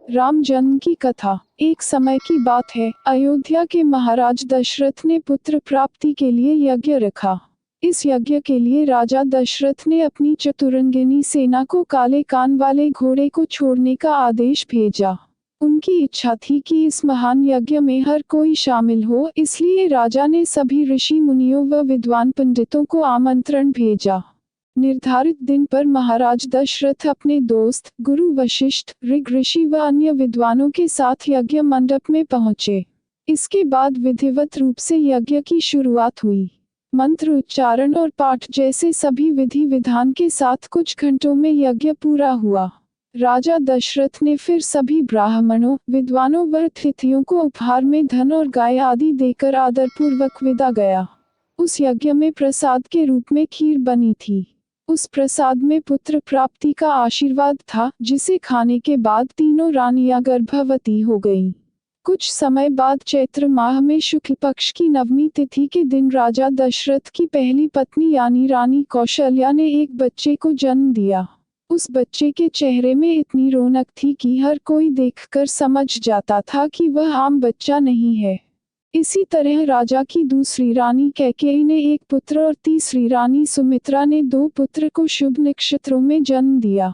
राम जन्म की कथा। एक समय की बात है, अयोध्या के महाराज दशरथ ने पुत्र प्राप्ति के लिए यज्ञ रखा। इस यज्ञ के लिए राजा दशरथ ने अपनी चतुरंगिनी सेना को काले कान वाले घोड़े को छोड़ने का आदेश भेजा। उनकी इच्छा थी कि इस महान यज्ञ में हर कोई शामिल हो, इसलिए राजा ने सभी ऋषि मुनियों व विद्वान पंडितों को आमंत्रण भेजा। निर्धारित दिन पर महाराज दशरथ अपने दोस्त गुरु वशिष्ठ, ऋग ऋषि व अन्य विद्वानों के साथ यज्ञ मंडप में पहुंचे। इसके बाद विधिवत रूप से यज्ञ की शुरुआत हुई। मंत्र उच्चारण और पाठ जैसे सभी विधि विधान के साथ कुछ घंटों में यज्ञ पूरा हुआ। राजा दशरथ ने फिर सभी ब्राह्मणों, विद्वानों व अतिथियों को उपहार में धन और गाय आदि देकर आदरपूर्वक विदा गया। उस यज्ञ में प्रसाद के रूप में खीर बनी थी। उस प्रसाद में पुत्र प्राप्ति का आशीर्वाद था, जिसे खाने के बाद तीनों रानियां गर्भवती हो गईं। कुछ समय बाद चैत्र माह में शुक्ल पक्ष की नवमी तिथि के दिन राजा दशरथ की पहली पत्नी यानी रानी कौशल्या ने एक बच्चे को जन्म दिया। उस बच्चे के चेहरे में इतनी रौनक थी कि हर कोई देखकर समझ जाता था कि वह आम बच्चा नहीं है। इसी तरह राजा की दूसरी रानी कैकेयी ने एक पुत्र और तीसरी रानी सुमित्रा ने 2 पुत्र को शुभ नक्षत्रों में जन्म दिया।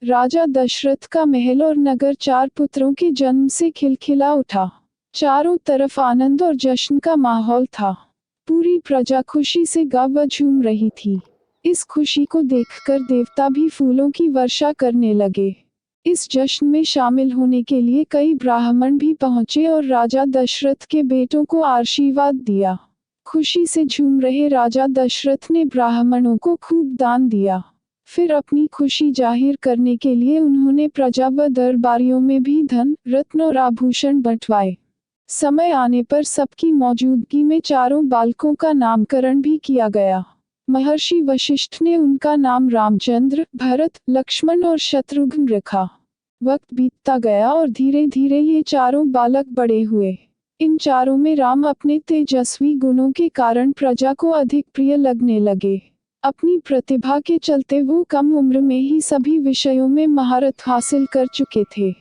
राजा दशरथ का महल और नगर 4 पुत्रों के जन्म से खिलखिला उठा। चारों तरफ आनंद और जश्न का माहौल था। पूरी प्रजा खुशी से गा व झूम रही थी। इस खुशी को देखकर देवता भी फूलों की वर्षा करने लगे। इस जश्न में शामिल होने के लिए कई ब्राह्मण भी पहुंचे और राजा दशरथ के बेटों को आशीर्वाद दिया। खुशी से झूम रहे राजा दशरथ ने ब्राह्मणों को खूब दान दिया। फिर अपनी खुशी जाहिर करने के लिए उन्होंने प्रजा व दरबारियों में भी धन, रत्न और आभूषण बंटवाए। समय आने पर सबकी मौजूदगी में चारों बालकों का नामकरण भी किया गया। महर्षि वशिष्ठ ने उनका नाम रामचंद्र, भरत, लक्ष्मण और शत्रुघ्न रखा। वक्त बीतता गया और धीरे धीरे ये चारों बालक बड़े हुए। इन चारों में राम अपने तेजस्वी गुणों के कारण प्रजा को अधिक प्रिय लगने लगे। अपनी प्रतिभा के चलते वो कम उम्र में ही सभी विषयों में महारत हासिल कर चुके थे।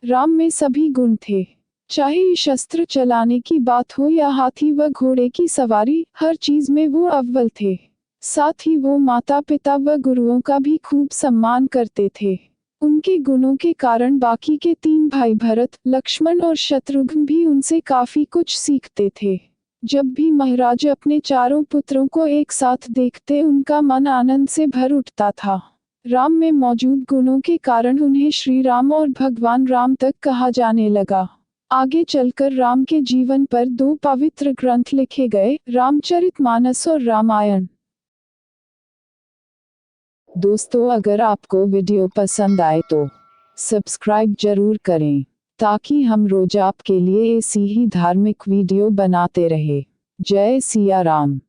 राम में सभी गुण थे। चाहे शस्त्र चलाने की बात हो या हाथी व घोड़े की सवारी, हर चीज में वो अव्वल थे। साथ ही वो माता पिता व गुरुओं का भी खूब सम्मान करते थे। उनके गुणों के कारण बाकी के 3 भाई भरत, लक्ष्मण और शत्रुघ्न भी उनसे काफी कुछ सीखते थे। जब भी महाराज अपने चारों पुत्रों को एक साथ देखते उनका मन आनंद से भर उठता था। राम में मौजूद गुणों के कारण उन्हें श्री राम और भगवान राम तक कहा जाने लगा। आगे चलकर राम के जीवन पर 2 पवित्र ग्रंथ लिखे गए, रामचरितमानस और रामायण। दोस्तों, अगर आपको वीडियो पसंद आए तो सब्सक्राइब जरूर करें, ताकि हम रोज आपके लिए ऐसी ही धार्मिक वीडियो बनाते रहे। जय सिया राम।